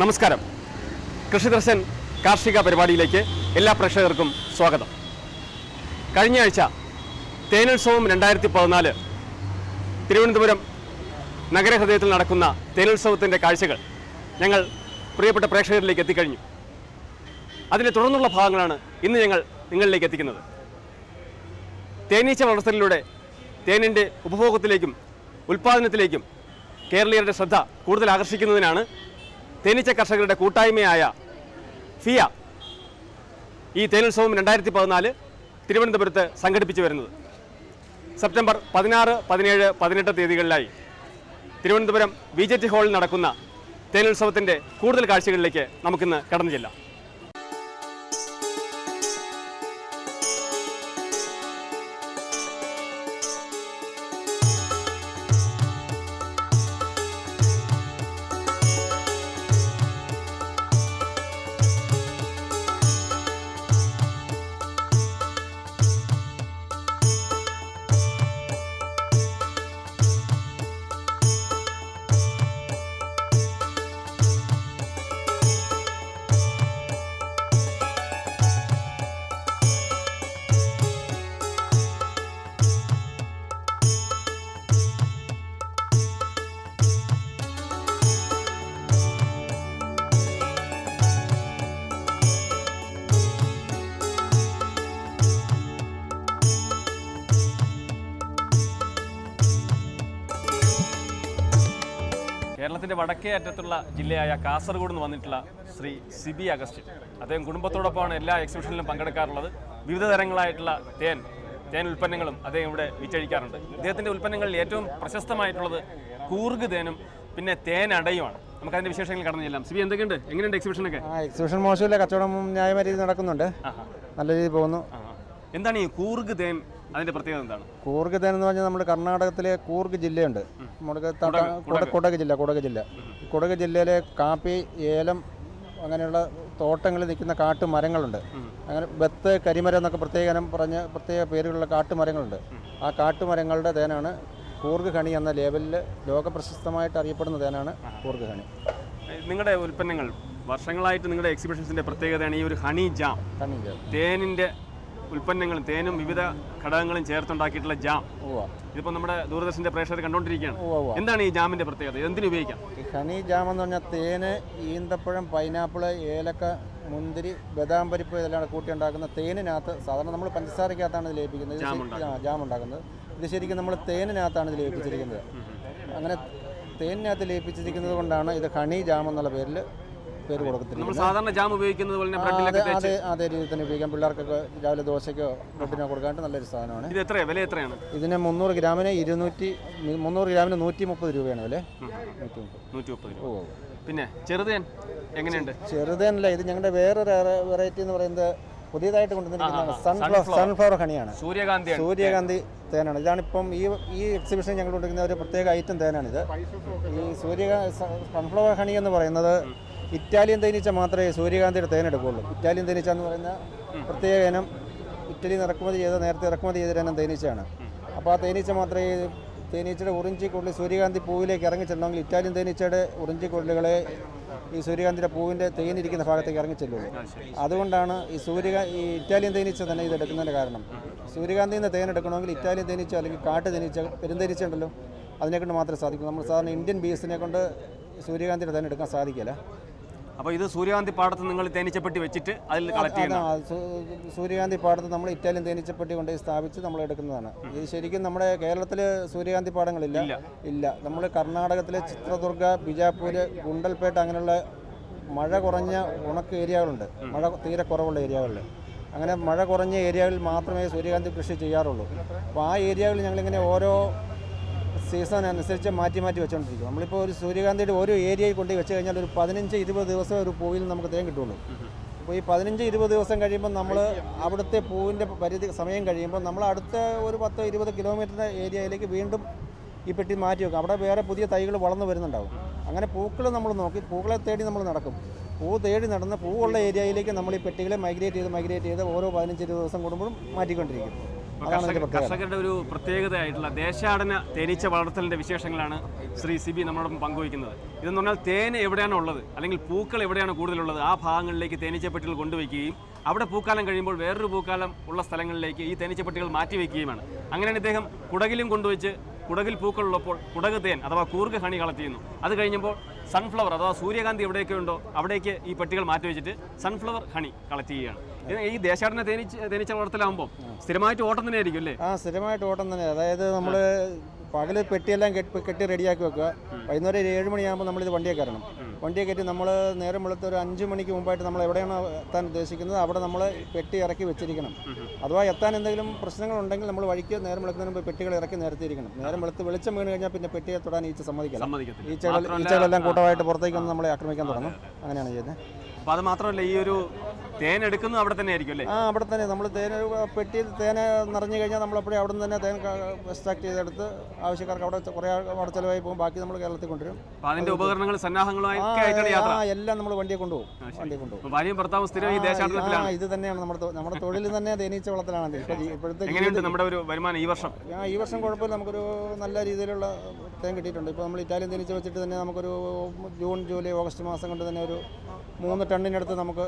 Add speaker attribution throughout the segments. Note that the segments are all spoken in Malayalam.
Speaker 1: നമസ്കാരം. കൃഷിദർശൻ കാർഷിക പരിപാടിയിലേക്ക് എല്ലാ പ്രേക്ഷകർക്കും സ്വാഗതം. കഴിഞ്ഞ ആഴ്ച തേനുത്സവം 2014 തിരുവനന്തപുരം നഗരഹൃദയത്തിൽ നടക്കുന്ന തേനുത്സവത്തിൻ്റെ കാഴ്ചകൾ ഞങ്ങൾ പ്രിയപ്പെട്ട പ്രേക്ഷകരിലേക്ക് എത്തിക്കഴിഞ്ഞു. അതിൻ്റെ തുടർന്നുള്ള ഭാഗങ്ങളാണ് ഇന്ന് ഞങ്ങൾ നിങ്ങളിലേക്ക് എത്തിക്കുന്നത്. തേനീച്ച വളർത്തലിലൂടെ തേനിൻ്റെ ഉപഭോഗത്തിലേക്കും ഉൽപ്പാദനത്തിലേക്കും കേരളീയരുടെ ശ്രദ്ധ കൂടുതൽ ആകർഷിക്കുന്നതിനാണ് തേനീച്ച കർഷകരുടെ കൂട്ടായ്മയായ ഫിയ ഈ തേനുത്സവം 2014 തിരുവനന്തപുരത്ത് സംഘടിപ്പിച്ചു വരുന്നത്. സെപ്റ്റംബർ 16, 17, 18 തീയതികളിലായി തിരുവനന്തപുരം VJT ഹാളിൽ നടക്കുന്ന തേനുത്സവത്തിൻ്റെ കൂടുതൽ കാഴ്ചകളിലേക്ക് നമുക്കിന്ന് കടന്നു ചെല്ലാം. കേരളത്തിൻ്റെ വടക്കേ അറ്റത്തുള്ള ജില്ലയായ കാസർഗോഡ് നിന്ന് വന്നിട്ടുള്ള ശ്രീ സിബി അഗസ്റ്റിൻ. അദ്ദേഹം കുടുംബത്തോടൊപ്പമാണ് എല്ലാ എക്സിബിഷനിലും പങ്കെടുക്കാറുള്ളത്. വിവിധ തരങ്ങളായിട്ടുള്ള തേൻ ഉൽപ്പന്നങ്ങളും അദ്ദേഹം ഇവിടെ വിറ്റഴിക്കാറുണ്ട്. അദ്ദേഹത്തിൻ്റെ ഉൽപ്പന്നങ്ങളിൽ ഏറ്റവും പ്രശസ്തമായിട്ടുള്ളത് കൂർഗ് തേനും പിന്നെ തേനടയുമാണ്. നമുക്കതിൻ്റെ വിശേഷങ്ങൾ കടന്നു ചെല്ലാം. സിബി, എന്തൊക്കെയുണ്ട്? എങ്ങനെയുണ്ട് എക്സിബിഷനൊക്കെ?
Speaker 2: എക്സിബിഷൻ മോശമില്ല, കച്ചവടം ന്യായമായ രീതിയിൽ നടക്കുന്നുണ്ട്, നല്ല രീതിയിൽ പോകുന്നു.
Speaker 1: എന്താണ് ഈ കൂർഗ് തേൻ? അതിൻ്റെ പ്രത്യേകത എന്താണ്?
Speaker 2: കൂർഗ് തേൻ എന്ന് പറഞ്ഞാൽ നമ്മുടെ കർണാടകത്തിലെ കൂർഗ് ജില്ലയുണ്ട്, കുടക് ജില്ലയിലെ കാപ്പി, ഏലം അങ്ങനെയുള്ള തോട്ടങ്ങളിൽ നിൽക്കുന്ന കാട്ടുമരങ്ങളുണ്ട്. അങ്ങനെ ബത്ത്, കരിമരം എന്നൊക്കെ പ്രത്യേക പേരുകളുള്ള കാട്ടുമരങ്ങളുണ്ട്. ആ കാട്ടുമരങ്ങളുടെ തേനാണ് കൂർഗ് ഹണി എന്ന ലേബലിൽ ലോകപ്രശസ്തമായിട്ട് അറിയപ്പെടുന്ന തേനാണ് കൂർഗ് ഹണി.
Speaker 1: നിങ്ങളുടെ ഉൽപ്പന്നങ്ങൾ വർഷങ്ങളായിട്ട് നിങ്ങളുടെ എക്സിബിഷൻസിൻ്റെ പ്രത്യേകതയാണ് ഈ ഒരു ഹണി ജാം. തേനിൻ്റെ ഉൽപ്പന്നങ്ങളും തേനും വിവിധ ഘടകങ്ങളും ചേർത്തുണ്ടാക്കിയിട്ടുള്ള ജാം. ഇതിപ്പോൾ നമ്മുടെ ദൂരദർശൻ്റെ പ്രേക്ഷകർ കണ്ടുകൊണ്ടിരിക്കുകയാണ്. എന്താണ് ഈ ജാമിൻ്റെ പ്രത്യേകത? എന്തിനു ഉപയോഗിക്കാം?
Speaker 2: ഈ ഹണി ജാം എന്ന് പറഞ്ഞാൽ തേന്, ഈന്തപ്പഴം, പൈനാപ്പിൾ, ഏലക്ക, മുന്തിരി, ബദാം പരിപ്പ് ഇതെല്ലാം കൂട്ടി ഉണ്ടാക്കുന്ന തേനിനകത്ത് സാധാരണ നമ്മൾ പഞ്ചസാരക്കകത്താണ് ഇത് ലയിപ്പിക്കുന്നത്, ജാം ഉണ്ടാക്കുന്നത്. ഇത് ശരിക്കും നമ്മൾ തേനിനകത്താണ് ഇത് ലയിപ്പിച്ചിരിക്കുന്നത്. അങ്ങനെ തേനിനകത്ത് ലയിപ്പിച്ചിരിക്കുന്നത് കൊണ്ടാണ് ഇത് ഹണി ജാം എന്നുള്ള പേര് കൊടുത്തിരിക്കുന്നത്.
Speaker 1: സാധാരണ ജാം ഉപയോഗിക്കുന്നത്
Speaker 2: അതേ രീതിയിൽ തന്നെ ഉപയോഗിക്കാം. പിള്ളേർക്കൊക്കെ രാവിലെ ദോശയ്ക്കോ ബ്രെഡിനോ കൊടുക്കാനായിട്ട് നല്ലൊരു സാധനമാണ്.
Speaker 1: ഇത് വില എത്രയാണ്?
Speaker 2: ഇതിന് 300 ഗ്രാമിന് 130 രൂപയാണ് വില.
Speaker 1: 130 രൂപ. പിന്നെ ചെറുതേൻ എങ്ങനെയുണ്ട്?
Speaker 2: ചെറുതേനല്ല, ഇത് ഞങ്ങളുടെ വേറൊരു വെറൈറ്റി എന്ന് പറയുന്നത് പുതിയതായിട്ട് കൊണ്ടുവന്നിരിക്കുന്നതാണ് സൺഫ്ലവർ ഹണിയാണ്. സൂര്യകാന്തി തേനാണ്. ഇതാണിപ്പം ഈ എക്സിബിഷൻ ഞങ്ങൾ കൊണ്ടുവരുന്ന ഒരു പ്രത്യേക ഐറ്റം തേനാണിത്. ഈ സൺഫ്ലവർ ഹണി എന്ന് പറയുന്നത് ഇറ്റാലിയൻ തേനീച്ച മാത്രമേ സൂര്യകാന്തിയുടെ തേൻ എടുക്കുകയുള്ളൂ. ഇറ്റാലിയൻ തേനീച്ച എന്ന് പറയുന്ന പ്രത്യേക ഇനം ഇറ്റലിയിൽ നിന്ന് നേരത്തെ ഇറക്കുമതി ചെയ്തൊരു തേനീച്ചയാണ്. അപ്പോൾ ആ തേനീച്ച മാത്രമേ തേനീച്ചയുടെ ഉറിഞ്ചിക്കൊള്ളി സൂര്യകാന്തി പൂവിലേക്ക് ഇറങ്ങിച്ചെല്ലണമെങ്കിൽ ഇറ്റാലിയൻ തേനീച്ചയുടെ ഉറിഞ്ചിക്കൊള്ളികളെ ഈ സൂര്യകാന്തിയുടെ പൂവിൻ്റെ തേനിരിക്കുന്ന ഭാഗത്തേക്ക് ഇറങ്ങിച്ചെല്ലുള്ളൂ. അതുകൊണ്ടാണ് ഈ ഇറ്റാലിയൻ തേനീച്ച തന്നെ ഇത് എടുക്കുന്നതിൻ്റെ കാരണം. സൂര്യകാന്തിയിൽ നിന്ന് തേൻ എടുക്കണമെങ്കിൽ ഇറ്റാലിയൻ തേനീച്ച അല്ലെങ്കിൽ കാട്ടു തേനീച്ച, പെരുന്തേനീച്ച ഉണ്ടല്ലോ, അതിനെക്കൊണ്ട് മാത്രമേ സാധിക്കൂ. നമ്മൾ സാധാരണ ഇന്ത്യൻ ബീസിനെ കൊണ്ട് സൂര്യകാന്തിയുടെ തേൻ എടുക്കാൻ സാധിക്കില്ല.
Speaker 1: അപ്പോൾ ഇത് സൂര്യകാന്തി പാടത്ത് നിങ്ങൾ തേനീച്ചപ്പെട്ടി വെച്ചിട്ട് അതിൽ കളക്ട് ചെയ്യണം.
Speaker 2: സൂര്യകാന്തി പാടത്ത് നമ്മൾ ഇറ്റാലിയൻ തേനീച്ചപ്പെട്ടി കൊണ്ട് സ്ഥാപിച്ച് നമ്മൾ എടുക്കുന്നതാണ്. ഇത് ശരിക്കും നമ്മുടെ കേരളത്തിൽ സൂര്യകാന്തി പാടങ്ങളില്ല. നമ്മൾ കർണാടകത്തിലെ ചിത്രദുർഗ, ബിജാപൂര്, ഗുണ്ടൽപേട്ട അങ്ങനെയുള്ള മഴ കുറഞ്ഞ ഉണക്ക് ഏരിയകളുണ്ട്, മഴ തീരെ കുറവുള്ള ഏരിയകളിൽ. അങ്ങനെ മഴ കുറഞ്ഞ ഏരിയകളിൽ മാത്രമേ സൂര്യകാന്തി കൃഷി ചെയ്യാറുള്ളൂ. അപ്പോൾ ആ ഏരിയകളിൽ ഞങ്ങളിങ്ങനെ ഓരോ സീസൺ അനുസരിച്ച് മാറ്റി വെച്ചുകൊണ്ടിരിക്കും. നമ്മളിപ്പോൾ ഒരു സൂര്യകാന്തിയുടെ ഓരോ ഏരിയയിൽ കൊണ്ട് വെച്ച് കഴിഞ്ഞാൽ ഒരു 15-20 ദിവസം ഒരു പൂവിൽ നമുക്ക് തേൻ കിട്ടുള്ളൂ. അപ്പോൾ ഈ 15-20 ദിവസം കഴിയുമ്പോൾ നമ്മൾ അവിടുത്തെ പൂവിൻ്റെ സമയം കഴിയുമ്പോൾ നമ്മൾ അടുത്ത ഒരു 10-20 കിലോമീറ്ററിൻ്റെ ഏരിയയിലേക്ക് വീണ്ടും ഈ പെട്ടി മാറ്റി വെക്കും. അവിടെ വേറെ പുതിയ തൈകൾ വളർന്നു വരുന്നുണ്ടാവും. അങ്ങനെ പൂക്കൾ നമ്മൾ നോക്കി പൂക്കളെ തേടി നമ്മൾ നടക്കും. പൂ തേടി നടന്ന് പൂവുള്ള ഏരിയയിലേക്ക് നമ്മൾ ഈ പെട്ടികളെ മൈഗ്രേറ്റ് ചെയ്ത് ഓരോ 15-20 ദിവസം കൂടുമ്പോഴും മാറ്റിക്കൊണ്ടിരിക്കും.
Speaker 1: കർഷകരുടെ ഒരു പ്രത്യേകതയായിട്ടുള്ള ദേശാടന തേനീച്ച വളർത്തലിന്റെ വിശേഷങ്ങളാണ് ശ്രീ സിബി നമ്മളോടൊപ്പം പങ്കുവയ്ക്കുന്നത്. ഇതെന്ന് പറഞ്ഞാൽ തേൻ എവിടെയാണോ ഉള്ളത്, അല്ലെങ്കിൽ പൂക്കൾ എവിടെയാണ് കൂടുതലുള്ളത്, ആ ഭാഗങ്ങളിലേക്ക് തേനീച്ചപ്പെട്ടികൾ കൊണ്ടുവയ്ക്കുകയും അവിടെ പൂക്കാലം കഴിയുമ്പോൾ വേറൊരു പൂക്കാലം ഉള്ള സ്ഥലങ്ങളിലേക്ക് ഈ തേനീച്ചപ്പെട്ടികൾ മാറ്റിവെക്കുകയുമാണ്. അങ്ങനെയാണ് ഇദ്ദേഹം കുടകിലും കൊണ്ടുവച്ച് കുടകിൽ പൂക്കളുള്ളപ്പോൾ കുടക് തേൻ അഥവാ കൂർഗ് ഹണി കളക്ട് ചെയ്യുന്നു. അത് കഴിഞ്ഞപ്പോൾ സൺഫ്ലവർ അഥവാ സൂര്യകാന്തി എവിടെയൊക്കെ ഉണ്ടോ അവിടേക്ക് ഈ പെട്ടികൾ മാറ്റിവെച്ചിട്ട് സൺഫ്ലവർ ഹണി കളക്ട് ചെയ്യുകയാണ്. ഈ ദേശാടന തേനീച്ച വളർത്തലാകുമ്പോൾ സ്ഥിരമായിട്ട് ഓട്ടം തന്നെ ആയിരിക്കും അല്ലേ?
Speaker 2: സ്ഥിരമായിട്ട് ഓട്ടം തന്നെ. അതായത് നമ്മൾ പകല് പെട്ടിയെല്ലാം കെട്ടി റെഡിയാക്കി വെക്കുക. വൈകുന്നേരം 7 മണിയാകുമ്പോൾ നമ്മളിത് വണ്ടിയെ കയറണം. വണ്ടിയെ കയറ്റി നമ്മൾ നേരം വെളുത്ത ഒരു 5 മണിക്ക് മുമ്പായിട്ട് നമ്മൾ എവിടെയാണോ എത്താൻ ഉദ്ദേശിക്കുന്നത് അവിടെ നമ്മൾ പെട്ടി ഇറക്കി വെച്ചിരിക്കണം. അഥവാ എത്താൻ എന്തെങ്കിലും പ്രശ്നങ്ങളുണ്ടെങ്കിൽ നമ്മൾ വഴിക്ക് നേരം വെളുക്കുന്നതിന് മുമ്പ് പെട്ടികൾ ഇറക്കി നിരത്തിയിരിക്കണം. നേരം വെളുത്ത് വെളിച്ചം വീണ് കഴിഞ്ഞാൽ പിന്നെ പെട്ടിയെ തൊടാൻ ഈച്ച സമ്മതിക്കില്ല. ഈച്ചകളെല്ലാം കൂട്ടമായിട്ട് പുറത്തേക്ക് വന്ന് നമ്മളെ ആക്രമിക്കാൻ തുടങ്ങും. അങ്ങനെയാണ് ചെയ്യുന്നത്.
Speaker 1: അപ്പോൾ അത് മാത്രമല്ല, ഈ ഒരു തേൻ എടുക്കുന്നത് അവിടെ തന്നെ ആയിരിക്കും അല്ലേ?
Speaker 2: അവിടെ തന്നെ നമ്മൾ പെട്ടിയിൽ തേൻ നിറഞ്ഞു കഴിഞ്ഞാൽ നമ്മളപ്പോഴേ അവിടെ നിന്ന് തന്നെ തേൻ എക്സ്ട്രാക്ട് ചെയ്തെടുത്ത് ആവശ്യക്കാർക്ക് അവിടെ ചിലവായി പോകും. ബാക്കി നമ്മൾ കേരളത്തിൽ കൊണ്ടുവരും.
Speaker 1: അതിന്റെ ഉപകരണങ്ങൾ സന്നാഹങ്ങളുമായി
Speaker 2: എല്ലാം നമ്മൾ വണ്ടിയെ കൊണ്ടുപോകും.
Speaker 1: ഭാര്യയും ഭർത്താവും സ്ഥിരം ഈ ദേശാടനത്തിലാണ്.
Speaker 2: ഇത് തന്നെയാണ് നമ്മുടെ തൊഴിൽ തന്നെ തേനീച്ച വളത്തിലാണ്. ഇപ്പോഴത്തെ
Speaker 1: എങ്ങനെയുണ്ട് നമ്മുടെ ഒരു വരുമാനം ഈ വർഷം?
Speaker 2: ഈ വർഷം കുഴപ്പമില്ല, നമുക്കൊരു നല്ല രീതിയിലുള്ള തേൻ കിട്ടിയിട്ടുണ്ട്. ഇപ്പോൾ നമ്മൾ ഇറ്റാലിയൻ തേനീച്ച വെച്ചിട്ട് തന്നെ നമുക്കൊരു ജൂൺ ജൂലൈ ഓഗസ്റ്റ് മാസം കൊണ്ട് തന്നെ ഒരു 3 ടണ്ണിനടുത്ത് നമുക്ക്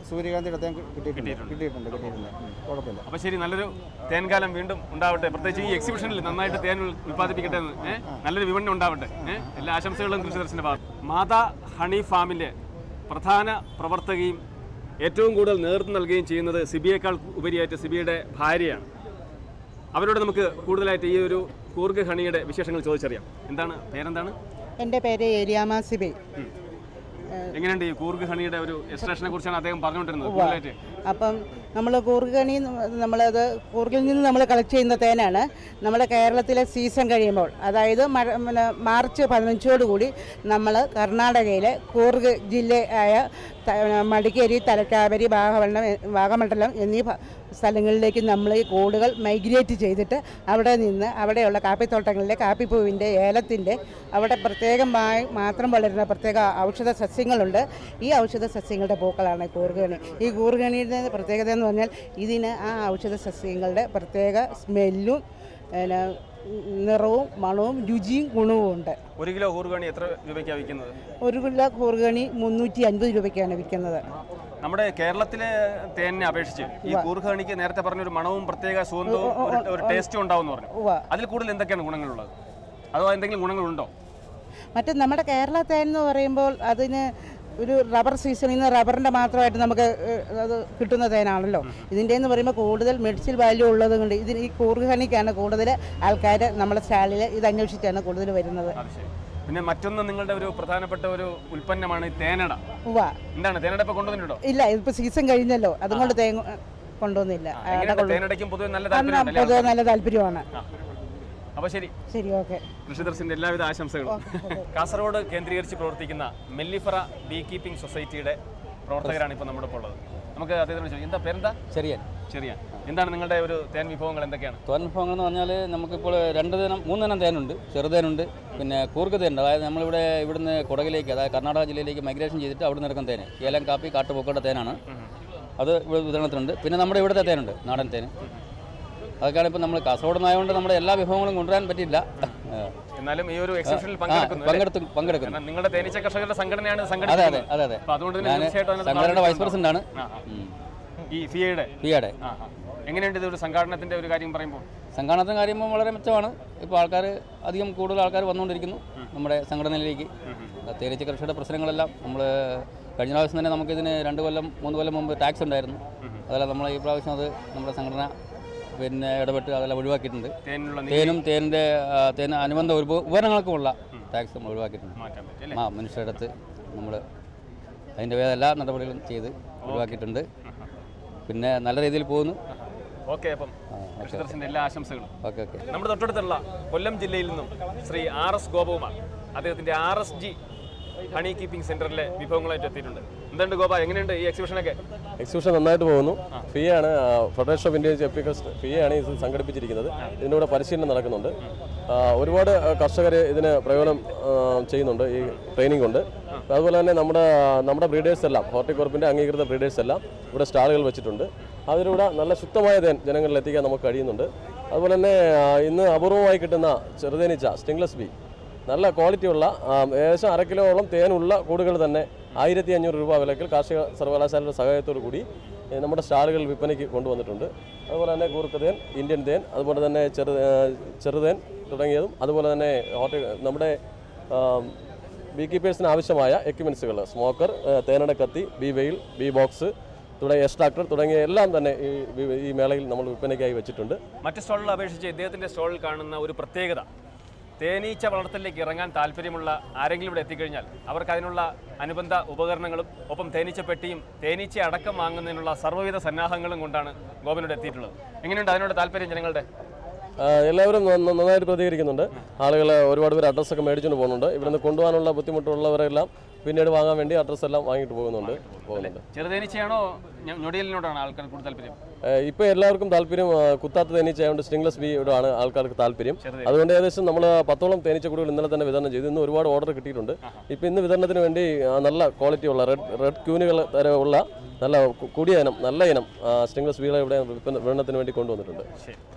Speaker 2: സൂര്യകാന്തിയുടെ തേൻ കിട്ടിയിട്ടുണ്ട്. കുഴപ്പമില്ല.
Speaker 1: അപ്പോൾ ശരി, നല്ലൊരു തേൻകാലം വീണ്ടും ഉണ്ടാവട്ടെ. പ്രത്യേകിച്ച് ഈ എക്സിബിഷനിൽ നന്നായിട്ട് തേൻ ഉൽപ്പാദിപ്പിക്കട്ടെ എന്ന് നല്ലൊരു വിപണി ഉണ്ടാവട്ടെ. എല്ലാ ആശംസകളും കൃഷിദർശന്റെ ഭാഗം. മാതാ ഹണി ഫാമിലെ പ്രധാന പ്രവർത്തകയും ഏറ്റവും കൂടുതൽ നേതൃത്വം നൽകുകയും ചെയ്യുന്നത് സിബിയേക്കാൾ ഉപരിയായിട്ട് സിബിയുടെ ഭാര്യയാണ്. അവരോട് നമുക്ക് കൂടുതലായിട്ട് ഈ ഒരു കൂർഗ് ഹണിയുടെ വിശേഷങ്ങൾ ചോദിച്ചറിയാം. പേരെന്താണ്?
Speaker 3: എൻ്റെ പേര് ഏരിയാമ സിബി.
Speaker 1: എങ്ങനെയുണ്ട് ഈ കൂർഗ് ഹണിയുടെ ഒരു എക്സ്ട്രാക്ഷനെ കുറിച്ചാണ് അദ്ദേഹം പറഞ്ഞുകൊണ്ടിരുന്നത്.
Speaker 3: അപ്പം നമ്മൾ കൂർഗ് ഹണി നമ്മളത് കൂർഗിൽ നിന്ന് നമ്മൾ കളക്ട് ചെയ്യുന്ന തേനാണ്. നമ്മുടെ കേരളത്തിലെ സീസൺ കഴിയുമ്പോൾ, അതായത് മാർച്ച് 15 നമ്മൾ കർണാടകയിലെ കൂർഗ് ജില്ലയായ മടിക്കേരി, തലക്കാവരി, വാഗമണ്ഡലം എന്നീ സ്ഥലങ്ങളിലേക്ക് നമ്മൾ ഈ കൂടുകൾ മൈഗ്രേറ്റ് ചെയ്തിട്ട് അവിടെ നിന്ന് അവിടെയുള്ള കാപ്പിത്തോട്ടങ്ങളിലെ കാപ്പിപ്പൂവിൻ്റെ, ഏലത്തിൻ്റെ അവിടെ പ്രത്യേകമായി മാത്രം വളരുന്ന പ്രത്യേക ഔഷധ സസ്യങ്ങളുണ്ട്. ഈ ഔഷധ സസ്യങ്ങളുടെ പൂക്കളാണ് കൂർഗണി. ഈ കൂർഗണിയുടെ പ്രത്യേകത എന്ന് പറഞ്ഞാൽ ഇതിന് ആ ഔഷധ സസ്യങ്ങളുടെ പ്രത്യേക സ്മെല്ലും നിറവും മണവും രുചിയും ഗുണവും ഉണ്ട്.
Speaker 1: 1 കിലോ കൂർഗണി എത്ര രൂപയ്ക്കാണ് വിൽക്കുന്നത്?
Speaker 3: 1 കിലോ കൂർഗണി 350 രൂപയ്ക്കാണ് വിൽക്കുന്നത്.
Speaker 1: നമ്മുടെ കേരളത്തിലെ തേനിനെ അപേക്ഷിച്ച് ഈ കൂർഗ് ഹണിക്ക് നേരത്തെ പറഞ്ഞൊരു മണവും പ്രത്യേക സുഗന്ധവും ഒരു ടേസ്റ്റും ഉണ്ടാവും പറഞ്ഞു. അതിൽ കൂടുതൽ എന്തൊക്കെയാണ് ഗുണങ്ങളുള്ളത്? അതോ എന്തെങ്കിലും ഗുണങ്ങളുണ്ടോ?
Speaker 3: മറ്റേ നമ്മുടെ കേരള തേൻ എന്ന് പറയുമ്പോൾ അതിന് ഒരു റബ്ബർ സീസണിൽ നിന്ന് റബ്ബറിൻ്റെ മാത്രമായിട്ട് നമുക്ക് അത് കിട്ടുന്ന തേനാണല്ലോ. ഇതിൻ്റെ എന്ന് പറയുമ്പോൾ കൂടുതൽ മെഡിസിൻ വാല്യൂ ഉള്ളത് കൊണ്ട് ഇതിന് ഈ കൂർഗ് ഹണിക്കാണ് കൂടുതൽ ആൾക്കാർ നമ്മുടെ സ്റ്റാളിൽ ഇത് അന്വേഷിച്ചാണ് കൂടുതൽ വരുന്നത്.
Speaker 1: പിന്നെ മറ്റൊന്ന്, നിങ്ങളുടെ ഒരു പ്രധാനപ്പെട്ട ഒരു ഉൽപ്പന്നമാണ് തേനട. എന്താണ് തേനട ഇപ്പോൾ കൊണ്ടുവന്നിട്ടുണ്ടോ?
Speaker 3: ഇല്ല, ഇതിപ്പോൾ സീസൺ കഴിഞ്ഞല്ലോ, അതുകൊണ്ട് തേൻ കൊണ്ടുവന്നില്ല.
Speaker 1: തേനടയ്ക്കും പൊതുവെ നല്ല
Speaker 3: താല്പര്യമാണ്.
Speaker 1: അപ്പോൾ ശരി, ഓക്കെ. കൃഷിദർശന്റെ എല്ലാവിധ ആശംസകളും. കാസർഗോഡ് കേന്ദ്രീകരിച്ച് പ്രവർത്തിക്കുന്ന മെല്ലിഫറ ബീ കീപ്പിംഗ് സൊസൈറ്റിയുടെ പ്രവർത്തകരാണ് ഇപ്പോൾ നമ്മുടെ ഒപ്പം ഉള്ളത്. നമുക്ക് അദ്ദേഹത്തോട് ചോദിക്കാം, എന്താ പേരെന്താ? ചെറിയാൻ. എന്താണ് നിങ്ങളുടെ ഒരു തേൻ വിഭവങ്ങൾ എന്തൊക്കെയാണ്?
Speaker 4: തേൻ വിഭവങ്ങൾ എന്ന് പറഞ്ഞാൽ നമുക്കിപ്പോൾ 3 തരം തേനുണ്ട്. ചെറുതേനുണ്ട്, പിന്നെ കൂർഗ് തേനുണ്ട്. അതായത് നമ്മളിവിടെ ഇവിടുന്ന് കുടകിലേക്ക്, അതായത് കർണാടക ജില്ലയിലേക്ക് മൈഗ്രേഷൻ ചെയ്തിട്ട് അവിടെ നിന്ന് എടുക്കുന്ന തേന്, ഏലം, കാപ്പി, കാട്ടുപൂക്കളുടെ തേനാണ്. അത് ഇവിടെ വിതരണത്തിനുണ്ട്. പിന്നെ നമ്മുടെ ഇവിടുത്തെ തേനുണ്ട്, നാടൻ തേൻ. അതൊക്കെയാണ് ഇപ്പോൾ നമ്മൾ കാസർഗോഡ് ആയതുകൊണ്ട് നമ്മുടെ എല്ലാ വിഭവങ്ങളും കൊണ്ടുവരാൻ പറ്റില്ല.
Speaker 1: എന്നാലും ഈ ഒരു എക്സിബിഷനിൽ പങ്കെടുക്കുന്നു. നിങ്ങളുടെ തേനീച്ച കർഷകരുടെ സംഘടനയാണ്.
Speaker 4: അതെ. സംഘടനയുടെ വൈസ് പ്രസിഡന്റ് ആണ്.
Speaker 1: ഈ ഫിയയുടെ എങ്ങനെയുണ്ട് ഇതൊരു സംഘാടനത്തിന്റെ ഒരു കാര്യം പറയുമ്പോൾ?
Speaker 4: സംഘാടനത്തിന്റെ കാര്യം വളരെ മെച്ചമാണ്. ഇപ്പോൾ കൂടുതൽ ആൾക്കാർ വന്നുകൊണ്ടിരിക്കുന്നു നമ്മുടെ സംഘടനയിലേക്ക്. തേനീച്ച കർഷകരുടെ പ്രശ്നങ്ങളെല്ലാം നമ്മൾ കഴിഞ്ഞ പ്രാവശ്യം തന്നെ നമുക്കിതിന് 2 കൊല്ലം 3 കൊല്ലം മുമ്പ് ടാക്സ് ഉണ്ടായിരുന്നു. അതെല്ലാം നമ്മൾ ഈ പ്രാവശ്യം അത് നമ്മുടെ സംഘടന ഇടപെട്ട് അതെല്ലാം ഒഴിവാക്കിയിട്ടുണ്ട്. തേൻ അനുബന്ധ ഉപകരണങ്ങൾക്കുമുള്ള ടാക്സ് നമ്മൾ ഒഴിവാക്കിയിട്ടുണ്ട്. മിനിസ്റ്ററുടെ അടുത്ത് നമ്മൾ അതിൻ്റെ എല്ലാ നടപടികളും ചെയ്ത് ഒഴിവാക്കിയിട്ടുണ്ട്. പിന്നെ നല്ല രീതിയിൽ പോകുന്നു.
Speaker 1: എല്ലാ ആശംസകളും. നമ്മുടെ തൊട്ടടുത്തുള്ള കൊല്ലം ജില്ലയിൽ നിന്നും ശ്രീ RS ഗോപകുമാർ അദ്ദേഹത്തിന്റെ RSG ഹണി കീപ്പിംഗ് സെന്ററിലെ വിഭവങ്ങളായിട്ട് എത്തിയിട്ടുണ്ട്. എന്തുണ്ട് ഗോപ, എങ്ങനെയുണ്ട് ഈ എക്സിബിഷനൊക്കെ?
Speaker 5: എക്സിബിഷൻ നന്നായിട്ട് പോകുന്നു. ഫിയാണ് ഫെഡറേഷൻ ഓഫ് ഇന്ത്യൻ എപ്പിക്കൽസ് ഫിയാണ് ഇത് സംഘടിപ്പിച്ചിരിക്കുന്നത്. ഇതിൻ്റെ കൂടെ പരിശീലനം നടക്കുന്നുണ്ട്. ഒരുപാട് കർഷകർ ഇതിന് പ്രയോജനം ചെയ്യുന്നുണ്ട്. ഈ ട്രെയിനിങ് കൊണ്ട് അതുപോലെ തന്നെ നമ്മുടെ ബ്രീഡേഴ്സ് എല്ലാം ഹോർട്ടികോർപ്പിൻ്റെ അംഗീകൃത ബ്രീഡേഴ്സ് എല്ലാം ഇവിടെ സ്റ്റാളുകൾ വെച്ചിട്ടുണ്ട്. അതിലൂടെ നല്ല ശുദ്ധമായ തേൻ ജനങ്ങളിൽ എത്തിക്കാൻ നമുക്ക് കഴിയുന്നുണ്ട്. അതുപോലെ തന്നെ ഇന്ന് അപൂർവമായി കിട്ടുന്ന ചെറുതേനീച്ച സ്റ്റിംഗ്ലെസ് ബി നല്ല ക്വാളിറ്റിയുള്ള ഏകദേശം 1/2 കിലോളം തേനുള്ള കൂടുകൾ തന്നെ 1500 രൂപ വിലക്കിൽ കാർഷിക സർവകലാശാലയുടെ സഹായത്തോടു കൂടി നമ്മുടെ സ്റ്റാളുകൾ വിൽപ്പനയ്ക്ക് കൊണ്ടുവന്നിട്ടുണ്ട്. അതുപോലെ തന്നെ കൂർക്ക തേൻ, ഇന്ത്യൻ തേൻ, അതുപോലെ തന്നെ ചെറുതേൻ തുടങ്ങിയതും, അതുപോലെ തന്നെ നമ്മുടെ ബീ കീപ്പേഴ്സിന് ആവശ്യമായ എക്യുപ്മെൻസുകൾ, സ്മോക്കർ, തേനട കത്തി, ബി വെയിൽ, ബി ബോക്സ് തുടങ്ങിയ എക്സ്ട്രാക്ടർ തുടങ്ങിയ എല്ലാം തന്നെ ഈ മേളയിൽ നമ്മൾ വിൽപ്പനയ്ക്കായി വെച്ചിട്ടുണ്ട്.
Speaker 1: മറ്റ് സ്റ്റോളുകളെ അപേക്ഷിച്ച് ഇദ്ദേഹത്തിൻ്റെ സ്റ്റോളിൽ കാണുന്ന ഒരു പ്രത്യേകത, തേനീച്ച വളർത്തലിലേക്ക് ഇറങ്ങാൻ താല്പര്യമുള്ള ആരെങ്കിലും ഇവിടെ എത്തിക്കഴിഞ്ഞാൽ അവർക്ക് അതിനുള്ള അനുബന്ധ ഉപകരണങ്ങളും ഒപ്പം തേനീച്ച പെട്ടിയും തേനീച്ച അടക്കം വാങ്ങുന്നതിനുള്ള സർവ്വവിധ സന്നാഹങ്ങളും കൊണ്ടാണ് ഗോപനോട് എത്തിയിട്ടുള്ളത്. എങ്ങനെയുണ്ട് അതിനോട് താല്പര്യം ജനങ്ങളുടെ?
Speaker 5: എല്ലാവരും നന്നായിട്ട് പ്രതികരിക്കുന്നുണ്ട്. ആളുകൾ ഒരുപാട് പേര് അഡ്രസ്സൊക്കെ മേടിച്ചുകൊണ്ട് പോകുന്നുണ്ട്. ഇവിടുന്ന് കൊണ്ടുപോകാനുള്ള ബുദ്ധിമുട്ടുള്ളവരെല്ലാം പിന്നീട് വാങ്ങാൻ വേണ്ടി അഡ്രസ്സ് എല്ലാം വാങ്ങിയിട്ട് പോകുന്നുണ്ട്.
Speaker 1: ചെറുതേനീച്ചയാണോ ഞൊടിയലിനോടാണ് ആൾക്കാർക്ക് കൂടുതൽ താല്പര്യം?
Speaker 5: ഇപ്പോൾ എല്ലാവർക്കും താല്പര്യം കുത്താത്ത തേനീച്ചയായതുകൊണ്ട് സ്റ്റിംഗ്ലെസ് ബിയോടാണ് ആൾക്കാർക്ക് താല്പര്യം. അതുകൊണ്ട് ഏകദേശം നമ്മൾ 10ഓളം തേനീച്ചക്കൂടുകൾ ഇന്നലെ തന്നെ വിതരണം ചെയ്തു. ഇന്ന് ഒരുപാട് ഓർഡർ കിട്ടിയിട്ടുണ്ട്. ഇപ്പോൾ ഇന്ന് വിതരണത്തിന് വേണ്ടി നല്ല ക്വാളിറ്റിയുള്ള റെഡ് ക്യൂനുകൾ തരമുള്ള നല്ല കൂടിയ ഇനം, നല്ല ഇനം സ്റ്റിംഗ്ലെസ് ബികളെ ഇവിടെ വിതരണത്തിന് വേണ്ടി കൊണ്ടുവന്നിട്ടുണ്ട്.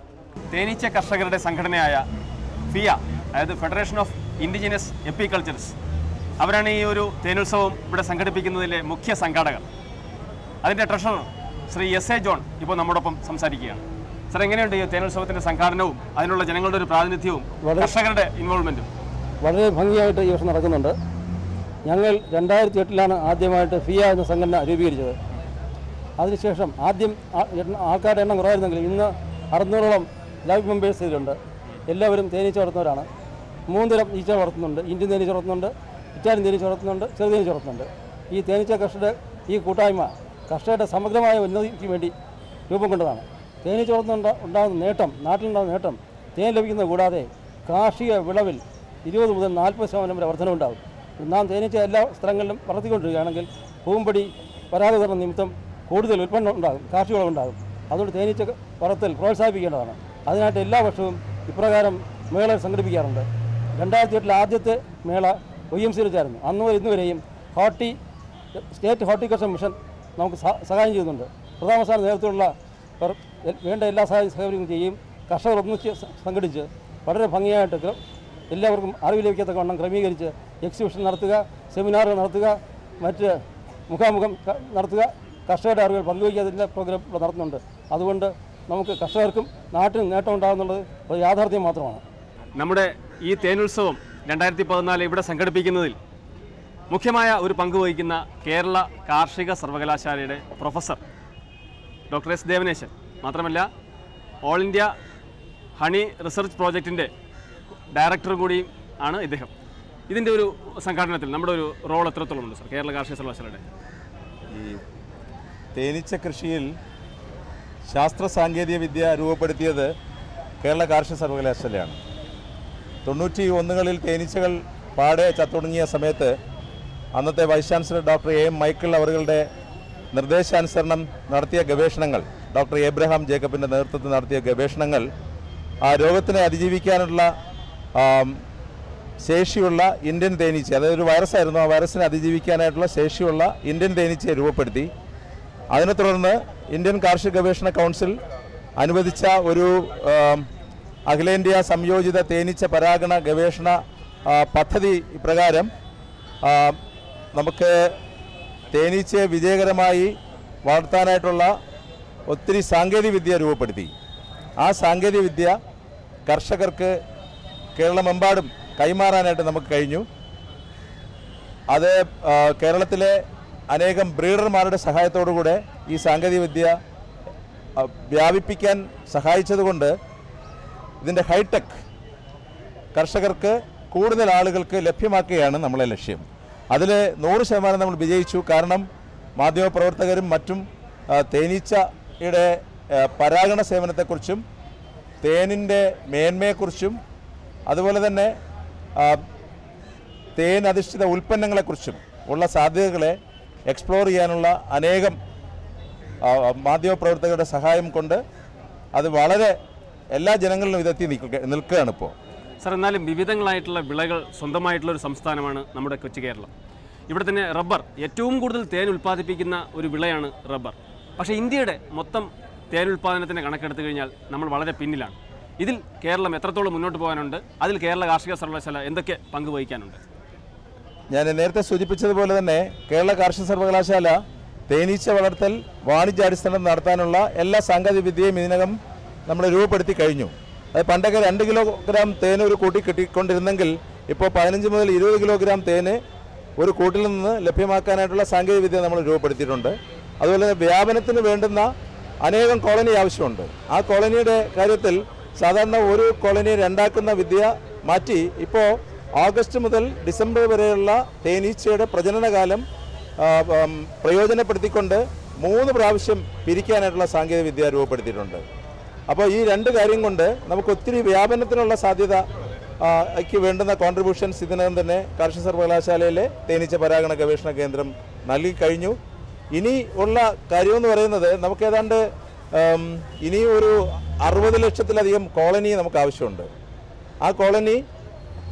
Speaker 1: തേനീച്ച കർഷകരുടെ സംഘടനയായ ഫിയ, അതായത് ഫെഡറേഷൻ ഓഫ് ഇൻഡിജിനസ് എപ്പിക്കൾച്ചർസ്, അവരാണ് ഈ ഒരു തേനുത്സവം ഇവിടെ സംഘടിപ്പിക്കുന്നതിലെ മുഖ്യ സംഘാടകർ. അതിൻ്റെ treasurer Shri S A John ഇപ്പോൾ നമ്മോടൊപ്പം സംസാരിക്കുകയാണ്. സാർ, എങ്ങനെയുണ്ട് ഈ തേനുത്സവത്തിൻ്റെ സംഘാടനവും അതിനുള്ള ജനങ്ങളുടെ ഒരു പ്രാതിനിധ്യവും കർഷകരുടെ ഇൻവോൾവ്മെൻറ്റും?
Speaker 6: വളരെ ഭംഗിയായിട്ട് ഈ വർഷം നടക്കുന്നുണ്ട്. ഞങ്ങൾ 2008 ആദ്യമായിട്ട് ഫിയ എന്ന സംഘടന രൂപീകരിച്ചത്. അതിനുശേഷം ആദ്യം ആൾക്കാരുടെ എണ്ണം കുറവായിരുന്നെങ്കിൽ ഇന്ന് 600ഓളം ലൈവ് മെമ്പേഴ്സ് ഇതിലുണ്ട്. എല്ലാവരും തേനീച്ച വളർത്തുന്നവരാണ്. 3 തരം ഈച്ച വളർത്തുന്നുണ്ട്. ഇന്ത്യൻ തേനീച്ച വളർത്തുന്നുണ്ട്, ഇറ്റാലിയൻ തേനീച്ച വളർത്തുന്നുണ്ട്, ചെറുതേനീച്ച വളർത്തുന്നുണ്ട്. ഈ തേനീച്ച കർഷകരുടെ ഈ കൂട്ടായ്മ കർഷകരുടെ സമഗ്രമായ ഉന്നതിക്ക് വേണ്ടി രൂപം കൊണ്ടതാണ്. തേനീച്ച വളർത്തുന്നുണ്ടാകുന്ന നേട്ടം, നാട്ടിലുണ്ടാകുന്ന നേട്ടം, തേൻ ലഭിക്കുന്നത് കൂടാതെ കാർഷിക വിളവിൽ 20 മുതൽ 40% വരെ വർധനവുണ്ടാകും. നാം തേനീച്ച എല്ലാ സ്ഥലങ്ങളിലും വളർത്തിക്കൊണ്ടിരിക്കുകയാണെങ്കിൽ പൂമ്പടി പരാഗീകരണ നിമിത്തം കൂടുതൽ ഉൽപ്പന്നം ഉണ്ടാകും, കാർഷിക വിളവുണ്ടാകും. അതുകൊണ്ട് തേനീച്ച വളർത്തൽ പ്രോത്സാഹിപ്പിക്കേണ്ടതാണ്. അതിനായിട്ട് എല്ലാ വർഷവും ഇപ്രകാരം മേള സംഘടിപ്പിക്കാറുണ്ട്. 2008 ആദ്യത്തെ മേള OMC വെച്ചായിരുന്നു. അന്ന് മുതൽ ഇന്ന് വരെയും സ്റ്റേറ്റ് ഹോർട്ടിക്കൾച്ചർ മിഷൻ നമുക്ക് സഹായം ചെയ്യുന്നുണ്ട്. പ്രധാനമന്ത്രി നേതൃത്വത്തിലുള്ള വേണ്ട എല്ലാ സഹായങ്ങളും ചെയ്യും. കർഷകർ ഒന്നിച്ച് സംഘടിച്ച് വളരെ ഭംഗിയായിട്ട് എല്ലാവർക്കും അറിവ് ലഭിക്കത്തക്കവണ്ണം ക്രമീകരിച്ച് എക്സിബിഷൻ നടത്തുക, സെമിനാറുകൾ നടത്തുക, മറ്റ് മുഖാമുഖം നടത്തുക, കർഷകരുടെ അറിവുകൾ പങ്കുവയ്ക്കാതിൻ്റെ പ്രോഗ്രാം നടത്തുന്നുണ്ട്. അതുകൊണ്ട് നമുക്ക് കർഷകർക്കും നാട്ടിനും നേട്ടം ഉണ്ടാകുന്നുള്ളത് ഒരു യാഥാർത്ഥ്യം മാത്രമാണ്.
Speaker 1: നമ്മുടെ ഈ തേനുത്സവം 2014 ഇവിടെ സംഘടിപ്പിക്കുന്നതിൽ മുഖ്യമായ ഒരു പങ്ക് വഹിക്കുന്ന കേരള കാർഷിക സർവകലാശാലയുടെ പ്രൊഫസർ ഡോക്ടർ എസ് ദേവനേശൻ മാത്രമല്ല, ഓൾ ഇന്ത്യ ഹണി റിസർച്ച് പ്രോജക്റ്റിൻ്റെ ഡയറക്ടർ കൂടിയും ആണ് ഇദ്ദേഹം. ഇതിൻ്റെ ഒരു സംഘാടനത്തിൽ നമ്മുടെ ഒരു റോൾ എത്രത്തോളം ഉണ്ട് സർ, കേരള കാർഷിക സർവകലാശാലയുടെ?
Speaker 7: ഈ തേനീച്ച കൃഷിയിൽ ശാസ്ത്ര സാങ്കേതിക വിദ്യ രൂപപ്പെടുത്തിയത് കേരള കാർഷിക സർവകലാശാലയാണ്. 91കളിൽ തേനീച്ചകൾ പാടെ ചത്തൊടുങ്ങിയ സമയത്ത് അന്നത്തെ vice chancellor doctor M Michael അവരുടെ നിർദ്ദേശാനുസരണം നടത്തിയ ഗവേഷണങ്ങൾ, ഡോക്ടർ എബ്രഹാം ജേക്കബിൻ്റെ നേതൃത്വത്തിൽ നടത്തിയ ഗവേഷണങ്ങൾ ആ രോഗത്തിനെ അതിജീവിക്കാനുള്ള ശേഷിയുള്ള ഇന്ത്യൻ തേനീച്ച, അതായത് ഒരു വൈറസായിരുന്നു, ആ വൈറസിനെ അതിജീവിക്കാനായിട്ടുള്ള ശേഷിയുള്ള ഇന്ത്യൻ തേനീച്ചയെ രൂപപ്പെടുത്തി. അതിനെ തുടർന്ന് ഇന്ത്യൻ കാർഷിക ഗവേഷണ കൗൺസിൽ അനുവദിച്ച ഒരു അഖിലേന്ത്യാ സംയോജിത തേനീച്ച പരാഗണ ഗവേഷണ പദ്ധതി പ്രകാരം നമുക്ക് തേനീച്ചയെ വിജയകരമായി വളർത്താനായിട്ടുള്ള ഒത്തിരി സാങ്കേതികവിദ്യ രൂപപ്പെടുത്തി. ആ സാങ്കേതികവിദ്യ കർഷകർക്ക് കേരളമെമ്പാടും കൈമാറാനായിട്ട് നമുക്ക് കഴിഞ്ഞു. അത് കേരളത്തിലെ അനേകം ബ്രീഡർമാരുടെ സഹായത്തോടുകൂടെ ഈ സാങ്കേതികവിദ്യ വ്യാപിപ്പിക്കാൻ സഹായിച്ചതുകൊണ്ട് ഇതിൻ്റെ ഹൈടെക് കർഷകർക്ക് കൂടുതൽ ആളുകൾക്ക് ലഭ്യമാക്കുകയാണ് നമ്മളെ ലക്ഷ്യം. അതിൽ 100% നമ്മൾ വിജയിച്ചു. കാരണം മാധ്യമപ്രവർത്തകരും മറ്റും തേനീച്ചയുടെ പരാഗണ സേവനത്തെക്കുറിച്ചും തേനിൻ്റെ മേന്മയെക്കുറിച്ചും അതുപോലെ തന്നെ തേൻ അധിഷ്ഠിത ഉൽപ്പന്നങ്ങളെക്കുറിച്ചും ഉള്ള സാധ്യതകളെ എക്സ്പ്ലോർ ചെയ്യാനുള്ള അനേകം മാധ്യമപ്രവർത്തകരുടെ സഹായം കൊണ്ട് അത് വളരെ എല്ലാ ജനങ്ങളിലും ഇതെത്തി നിൽക്കുകയാണ് ഇപ്പോൾ.
Speaker 1: സർ, എന്നാലും വിവിധങ്ങളായിട്ടുള്ള വിളകൾ സ്വന്തമായിട്ടുള്ളൊരു സംസ്ഥാനമാണ് നമ്മുടെ കൊച്ചു കേരളം. ഇവിടെ തന്നെ റബ്ബർ, ഏറ്റവും കൂടുതൽ തേൻ ഉൽപ്പാദിപ്പിക്കുന്ന ഒരു വിളയാണ് റബ്ബർ. പക്ഷേ ഇന്ത്യയുടെ മൊത്തം തേൻ ഉൽപ്പാദനത്തിൻ്റെ കണക്കെടുത്തു കഴിഞ്ഞാൽ നമ്മൾ വളരെ പിന്നിലാണ്. ഇതിൽ കേരളം എത്രത്തോളം മുന്നോട്ട് പോകാനുണ്ട്? അതിൽ കേരള കാർഷിക സർവകലാശാല എന്തൊക്കെ പങ്കുവഹിക്കാനുണ്ട്?
Speaker 7: ഞാൻ നേരത്തെ സൂചിപ്പിച്ചതുപോലെ തന്നെ കേരള കാർഷിക സർവകലാശാല തേനീച്ച വളർത്തൽ വാണിജ്യാടിസ്ഥാനത്തിൽ നടത്താനുള്ള എല്ലാ സാങ്കേതിക വിദ്യയും ഇതിനകം നമ്മൾ രൂപപ്പെടുത്തി കഴിഞ്ഞു. അത് പണ്ടൊക്കെ 2 കിലോഗ്രാം തേന് ഒരു കൂട്ടി കിട്ടിക്കൊണ്ടിരുന്നെങ്കിൽ ഇപ്പോൾ 15 മുതൽ 20 കിലോഗ്രാം തേന് ഒരു കൂട്ടിൽ നിന്ന് ലഭ്യമാക്കാനായിട്ടുള്ള സാങ്കേതിക വിദ്യ നമ്മൾ രൂപപ്പെടുത്തിയിട്ടുണ്ട്. അതുപോലെ വ്യാപനത്തിന് വേണ്ടുന്ന അനേകം കോളനി ആവശ്യമുണ്ട്. ആ കോളനിയുടെ കാര്യത്തിൽ സാധാരണ ഒരു കോളനി 2ആക്കുന്ന വിദ്യ മാറ്റി ഇപ്പോൾ ഓഗസ്റ്റ് മുതൽ ഡിസംബർ വരെയുള്ള തേനീച്ചയുടെ പ്രജനനകാലം പ്രയോജനപ്പെടുത്തിക്കൊണ്ട് 3 പ്രാവശ്യം പിരിക്കാനായിട്ടുള്ള സാങ്കേതിക വിദ്യ രൂപപ്പെടുത്തിയിട്ടുണ്ട്. അപ്പോൾ ഈ 2 കാര്യം കൊണ്ട് നമുക്ക് ഒത്തിരി വ്യാപനത്തിനുള്ള സാധ്യത വേണ്ടുന്ന കോൺട്രിബ്യൂഷൻസ് ഇതിനകം തന്നെ കാർഷിക സർവകലാശാലയിലെ തേനീച്ച പരാഗണ ഗവേഷണ കേന്ദ്രം നൽകി കഴിഞ്ഞു. ഇനി ഉള്ള കാര്യമെന്ന് പറയുന്നത് നമുക്ക് ഏതാണ്ട് ഇനി ഒരു 60 ലക്ഷത്തിലധികം കോളനി നമുക്ക് ആവശ്യമുണ്ട്. ആ കോളനി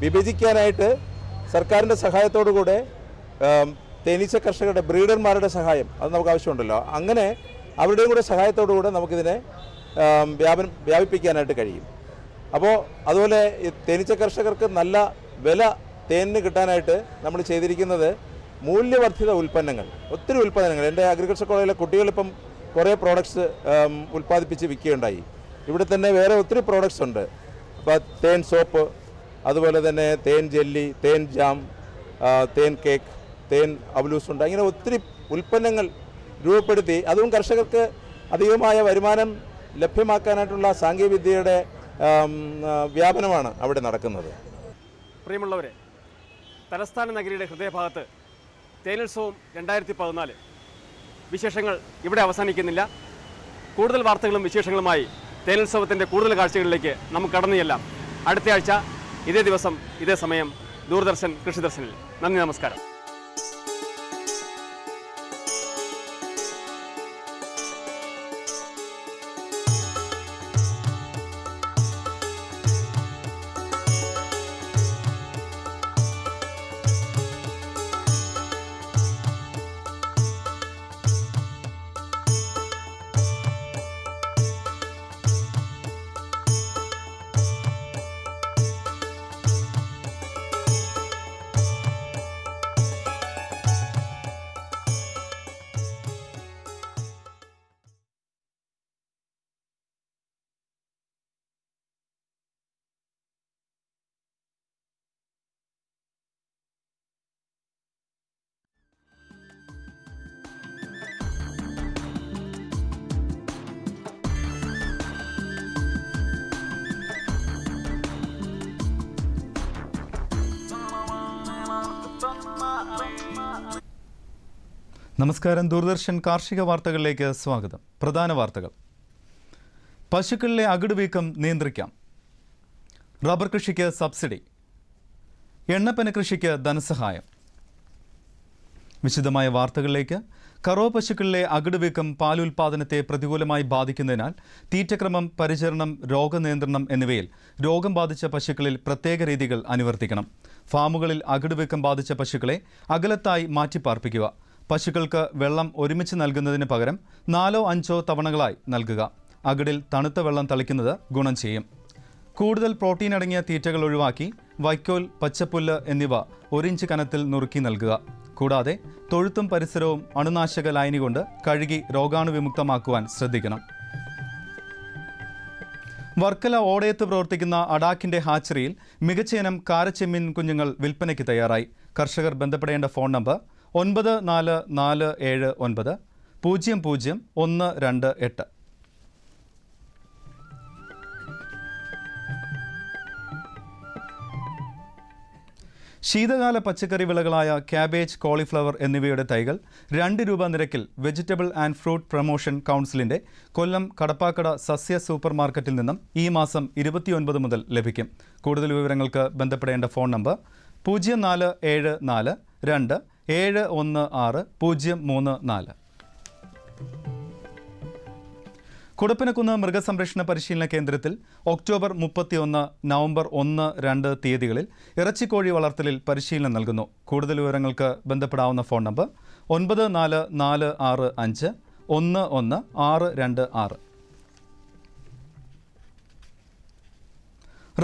Speaker 7: വിഭജിക്കാനായിട്ട് സർക്കാരിൻ്റെ സഹായത്തോടു കൂടെ തേനീച്ച കർഷകരുടെ ബ്രീഡർമാരുടെ സഹായം അത് നമുക്ക് ആവശ്യമുണ്ടല്ലോ. അങ്ങനെ അവരുടെയും കൂടെ സഹായത്തോടു കൂടെ നമുക്കിതിനെ വ്യാപിപ്പിക്കാനായിട്ട് കഴിയും. അപ്പോൾ അതുപോലെ തേനീച്ച കർഷകർക്ക് നല്ല വില തേനിന് കിട്ടാനായിട്ട് നമ്മൾ ചെയ്തിരിക്കുന്നത് മൂല്യവർദ്ധിത ഉൽപ്പന്നങ്ങൾ, ഒത്തിരി ഉൽപ്പന്നങ്ങൾ. എൻ്റെ അഗ്രികൾച്ചർ കോളേജിലെ കുട്ടികളിപ്പം കുറേ പ്രോഡക്ട്സ് ഉൽപ്പാദിപ്പിച്ച് വിൽക്കുകയുണ്ടായി. ഇവിടെ തന്നെ വേറെ ഒത്തിരി പ്രോഡക്ട്സ് ഉണ്ട്. അപ്പോൾ തേൻ സോപ്പ്, അതുപോലെ തന്നെ തേൻ ജെല്ലി, തേൻ ജാം, തേൻ കേക്ക്, തേൻ അവലൂസ് ഉണ്ട്. അങ്ങനെ ഒത്തിരി ഉൽപ്പന്നങ്ങൾ രൂപപ്പെടുത്തി അതും കർഷകർക്ക് അധികമായ വരുമാനം ലഭ്യമാക്കാനായിട്ടുള്ള സാങ്കേതികവിദ്യയുടെ വ്യാപനമാണ് അവിടെ നടക്കുന്നത്.
Speaker 1: പ്രിയമുള്ളവരെ, തലസ്ഥാന നഗരിയുടെ ഹൃദയഭാഗത്ത് തേനുത്സവം 2014 വിശേഷങ്ങൾ ഇവിടെ അവസാനിക്കുന്നില്ല. കൂടുതൽ വാർത്തകളും വിശേഷങ്ങളുമായി തേനുത്സവത്തിൻ്റെ കൂടുതൽ കാഴ്ചകളിലേക്ക് നമുക്ക് കടന്നു ചെല്ലാം. അടുത്ത ആഴ്ച ഇതേ ദിവസം ഇതേ സമയം ദൂരദർശൻ കൃഷിദർശനിൽ. നന്ദി, നമസ്കാരം.
Speaker 8: നമസ്കാരം. ദൂരദർശൻ കാർഷിക വാർത്തകളിലേക്ക് സ്വാഗതം. പ്രധാന വാർത്തകൾ. പശുക്കളിലെ അകിടുവീക്കം നിയന്ത്രിക്കാം. റബ്ബർ കൃഷിക്ക് സബ്സിഡി. എണ്ണപ്പന കൃഷിക്ക് ധനസഹായം. വിശദമായ വാർത്തകളിലേക്ക്. കറോ പശുക്കളിലെ അകിടുവീക്കം പാലുൽപാദനത്തെ പ്രതികൂലമായി ബാധിക്കുന്നതിനാൽ തീറ്റക്രമം, പരിചരണം, രോഗനിയന്ത്രണം എന്നിവയിൽ രോഗം ബാധിച്ച പശുക്കളിൽ പ്രത്യേക രീതികൾ അനുവർത്തിക്കണം. ഫാമുകളിൽ അകിടുവീക്കം ബാധിച്ച പശുക്കളെ അകലത്തായി മാറ്റിപ്പാർപ്പിക്കുക. പശുക്കൾക്ക് വെള്ളം ഒരുമിച്ച് നൽകുന്നതിന് പകരം 4-5 തവണകളായി നൽകുക. അകിടിൽ തണുത്ത വെള്ളം തളിക്കുന്നത് ഗുണം ചെയ്യും. കൂടുതൽ പ്രോട്ടീൻ അടങ്ങിയ തീറ്റകൾ ഒഴിവാക്കി വൈക്കോൽ, പച്ചപ്പുല്ല് എന്നിവ 1 ഇഞ്ച് കനത്തിൽ നുറുക്കി നൽകുക. കൂടാതെ തൊഴുത്തും പരിസരവും അണുനാശക ലായനി കൊണ്ട് കഴുകി രോഗാണുവിമുക്തമാക്കുവാൻ ശ്രദ്ധിക്കണം. വർക്കല ഓടയത്ത് പ്രവർത്തിക്കുന്ന അഡാക്കിന്റെ ഹാച്ചറിയിൽ മികച്ച ഇനം കാരച്ചെമ്മീൻ കുഞ്ഞുങ്ങൾ വിൽപ്പനയ്ക്ക് തയ്യാറായി. കർഷകർ ബന്ധപ്പെടേണ്ട ഫോൺ നമ്പർ 9447900128. ശീതകാല പച്ചക്കറി വിളകളായ ക്യാബേജ്, കോളിഫ്ലവർ എന്നിവയുടെ തൈകൾ 2 രൂപ നിരക്കിൽ വെജിറ്റബിൾ ആൻഡ് ഫ്രൂട്ട് പ്രൊമോഷൻ കൗൺസിലിന്റെ കൊല്ലം കടപ്പാക്കട സസ്യ സൂപ്പർ മാർക്കറ്റിൽ നിന്നും ഈ മാസം 29 മുതൽ ലഭിക്കും. കൂടുതൽ വിവരങ്ങൾക്ക് ബന്ധപ്പെടേണ്ട ഫോൺ നമ്പർ 04742716 034. കുടപ്പനക്കുന്ന് മൃഗസംരക്ഷണ പരിശീലന കേന്ദ്രത്തിൽ ഒക്ടോബർ 31, നവംബർ 1, 2 തീയതികളിൽ ഇറച്ചിക്കോഴി വളർത്തലിൽ പരിശീലനം നൽകുന്നു. കൂടുതൽ വിവരങ്ങൾക്ക് ബന്ധപ്പെടാവുന്ന ഫോൺ നമ്പർ 9446511626.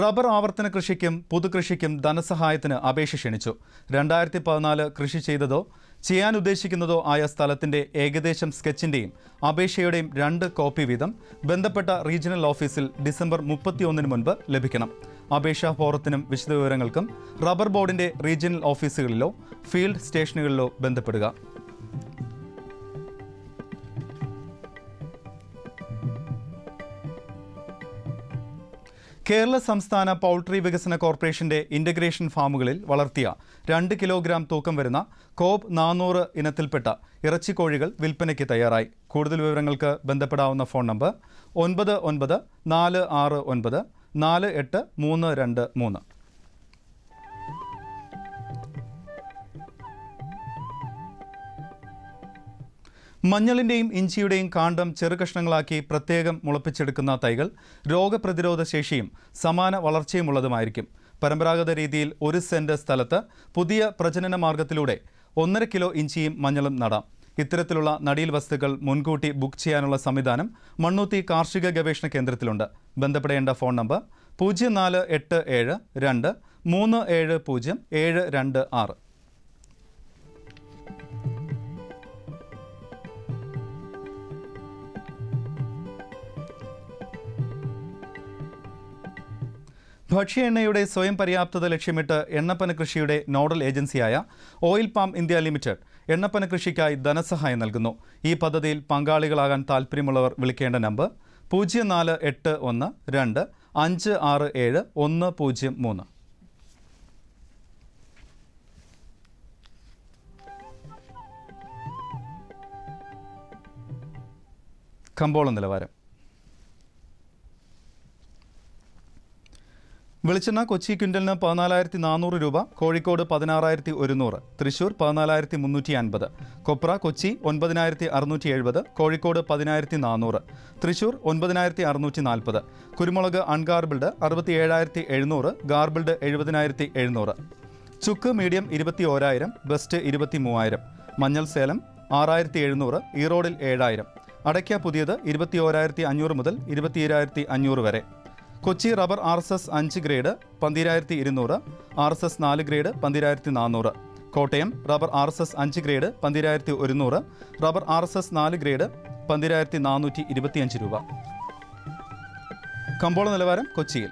Speaker 8: റബ്ബർ ആവർത്തന കൃഷിക്കും പുതുകൃഷിക്കും ധനസഹായത്തിന് അപേക്ഷ ക്ഷണിച്ചു. 2014 കൃഷി ചെയ്തതോ ചെയ്യാൻ ഉദ്ദേശിക്കുന്നതോ ആയ സ്ഥലത്തിന്റെ ഏകദേശം സ്കെച്ചിന്റെയും അപേക്ഷയുടെയും 2 കോപ്പി വീതം ബന്ധപ്പെട്ട റീജിയണൽ ഓഫീസിൽ ഡിസംബർ 31 മുൻപ് ലഭിക്കണം. അപേക്ഷാ ഫോറത്തിനും വിശദവിവരങ്ങൾക്കും റബ്ബർ ബോർഡിന്റെ റീജിയണൽ ഓഫീസുകളിലോ ഫീൽഡ് സ്റ്റേഷനുകളിലോ ബന്ധപ്പെടുക. കേരള സംസ്ഥാന പൗൾട്രി വികസന കോർപ്പറേഷന്റെ ഇന്റഗ്രേഷൻ ഫാമുകളിൽ വളർത്തിയ 2 കിലോഗ്രാം തൂക്കം വരുന്ന കോബ് 400 ഇനത്തിൽപ്പെട്ട ഇറച്ചിക്കോഴികൾ വിൽപ്പനയ്ക്ക് തയ്യാറായി. കൂടുതൽ വിവരങ്ങൾക്ക് ബന്ധപ്പെടാവുന്ന ഫോൺ നമ്പർ 9946948323. മഞ്ഞളിന്റെയും ഇഞ്ചിയുടെയും കാണ്ഡം ചെറുകഷ്ണങ്ങളാക്കി പ്രത്യേകം മുളപ്പിച്ചെടുക്കുന്ന തൈകൾ രോഗപ്രതിരോധ ശേഷിയും സമാന വളർച്ചയുമുള്ളതുമായിരിക്കും. പരമ്പരാഗത രീതിയിൽ 1 സെന്റ് സ്ഥലത്ത് പുതിയ പ്രജനന മാർഗത്തിലൂടെ 1.5 കിലോ ഇഞ്ചിയും മഞ്ഞളും നടാം. ഇത്തരത്തിലുള്ള നടീൽ വസ്തുക്കൾ മുൻകൂട്ടി ബുക്ക് ചെയ്യാനുള്ള സംവിധാനം മണ്ണുത്തി കാർഷിക ഗവേഷണ കേന്ദ്രത്തിലുണ്ട്. ബന്ധപ്പെടേണ്ട ഫോൺ നമ്പർ 048723700726. ഭക്ഷ്യ എണ്ണയുടെ സ്വയം പര്യാപ്തത ലക്ഷ്യമിട്ട് എണ്ണപ്പന കൃഷിയുടെ നോഡൽ ഏജൻസിയായ ഓയിൽ പാം ഇന്ത്യ ലിമിറ്റഡ് എണ്ണപ്പന കൃഷിക്കായി ധനസഹായം നൽകുന്നു. ഈ പദ്ധതിയിൽ പങ്കാളികളാകാൻ താൽപ്പര്യമുള്ളവർ വിളിക്കേണ്ട നമ്പർ 048125671003. കമ്പോള നിലവാരം. വെളിച്ചെണ്ണ കൊച്ചി ക്വിൻ്റലിന് 14,400 രൂപ, കോഴിക്കോട് 16,100, തൃശൂർ 14,350. കൊപ്ര കൊച്ചി 9,670, കോഴിക്കോട് 10,400, തൃശൂർ 9,640. കുരുമുളക് അൺഗാർബിൾഡ് 67,700, ഗാർബിൾഡ് 70,700. ചുക്ക് മീഡിയം 21,000, ബെസ്റ്റ് 23,000. മഞ്ഞൾ സേലം 6,700, ഈറോഡിൽ 7,000. അടയ്ക്ക പുതിയത് 21,500 മുതൽ 22,500 വരെ. Kochi rubber RSS 5 grade 12,200, RSS 4 grade 12,400. Kottayam rubber RSS 5 grade 12,100, rubber RSS 4 grade 12,425 രൂപ. കമ്പോള നിലവാരം കൊച്ചിയിൽ.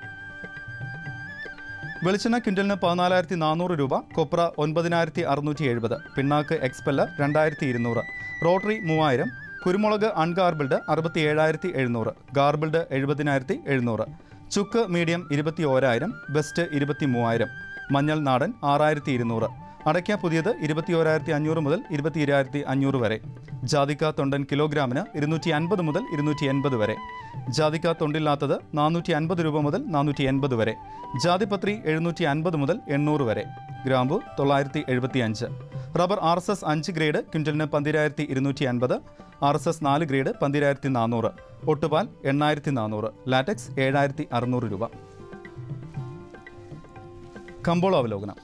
Speaker 8: വെളിച്ചെണ്ണ ക്വിൻ്റലിന് 14,400 രൂപ, കൊപ്ര 9,670, പിണ്ണാക്ക് എക്സ്പെല്ലർ 2,200, റോട്ടറി 3,000, കുരുമുളക് അൺഗാർബിൾഡ് 67,700, ഗാർബിൾഡ് 70,700. ചുക്ക് മീഡിയം 21,000, ബെസ്റ്റ് 23,000. മഞ്ഞൾ നാടൻ 6,200. അടയ്ക്ക പുതിയത് 21,500 മുതൽ 22,500 വരെ. ജാതിക്ക തൊണ്ടൻ കിലോഗ്രാമിന് 250 മുതൽ 280 വരെ. ജാതിക്ക തൊണ്ടില്ലാത്തത് 450 രൂപ മുതൽ 480 വരെ. ജാതിപത്രി 750 മുതൽ 800 വരെ. ഗ്രാമ്പു 975. റബ്ബർ RSS 5 ഗ്രേഡ് ക്വിൻ്റലിന് 12,250, RSS 4 ഗ്രേഡ് 12,400. ഒട്ടുപാൽ 8,400, ലാറ്റക്സ് 7,600 രൂപ. കമ്പോള അവലോകനം.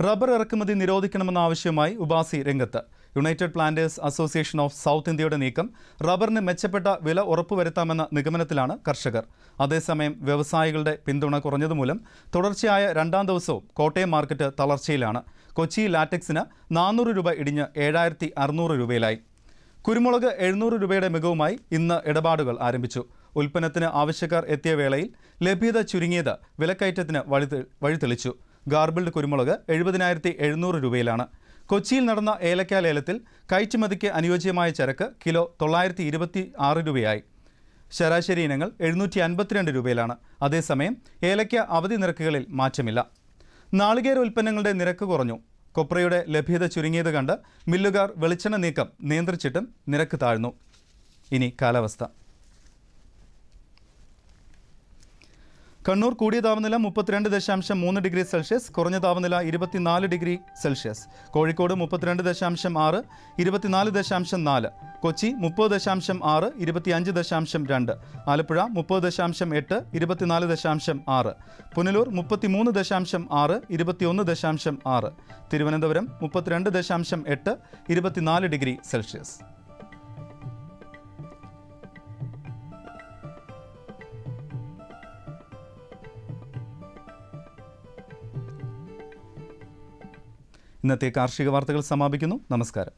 Speaker 8: റബ്ബർ ഇറക്കുമതി നിരോധിക്കണമെന്ന ആവശ്യവുമായി ഉപാസി രംഗത്ത്. United planters association of south ഇന്ത്യയുടെ നീക്കം റബ്ബറിന് മെച്ചപ്പെട്ട വില ഉറപ്പുവരുത്താമെന്ന നിഗമനത്തിലാണ് കർഷകർ. അതേസമയം വ്യവസായികളുടെ പിന്തുണ കുറഞ്ഞതുമൂലം തുടർച്ചയായ 2ാം ദിവസവും കോട്ടയം മാർക്കറ്റ് തളർച്ചയിലാണ്. കൊച്ചി ലാറ്റക്സിന് 400 രൂപ ഇടിഞ്ഞ് 7,600 രൂപയിലായി. കുരുമുളക് 700 രൂപയുടെ മികവുമായി ഇന്ന് ഇടപാടുകൾ ആരംഭിച്ചു. ഉൽപ്പന്നത്തിന് ആവശ്യക്കാർ എത്തിയ വേളയിൽ ലഭ്യത ചുരുങ്ങിയത് വിലക്കയറ്റത്തിന് വഴിതെളിച്ചു. ഗാർബിൾഡ് കുരുമുളക് 70,700 രൂപയിലാണ്. കൊച്ചിയിൽ നടന്ന ഏലക്ക ലേലത്തിൽ കയറ്റുമതിക്ക് അനുയോജ്യമായ ചരക്ക് കിലോ 926 രൂപയായി. ശരാശരി ഇനങ്ങൾ 752 രൂപയിലാണ്. അതേസമയം ഏലക്ക അവധി നിരക്കുകളിൽ മാറ്റമില്ല. നാളികേര ഉൽപ്പന്നങ്ങളുടെ നിരക്ക് കുറഞ്ഞു. കൊപ്രയുടെ ലഭ്യത ചുരുങ്ങിയത് കണ്ട് മില്ലുകാർ വെളിച്ചെണ്ണ നീക്കം നിയന്ത്രിച്ചിട്ടും നിരക്ക് താഴ്ന്നു. ഇനി കാലാവസ്ഥ. കണ്ണൂർ കൂടിയ താപനില 32.3 ഡിഗ്രി സെൽഷ്യസ്, കുറഞ്ഞ താപനില 24 degree Celsius. Kozhikode 32.6, 24.4. Kochi 30.6, 25.2. Alappuzha 30.8, 24.6. Punalur 33.6, 21.6. Thiruvananthapuram 32.8, 24 degree Celsius. ഇന്നത്തെ കാർഷിക വാർത്തകൾ സമാപിക്കുന്നു. നമസ്കാരം.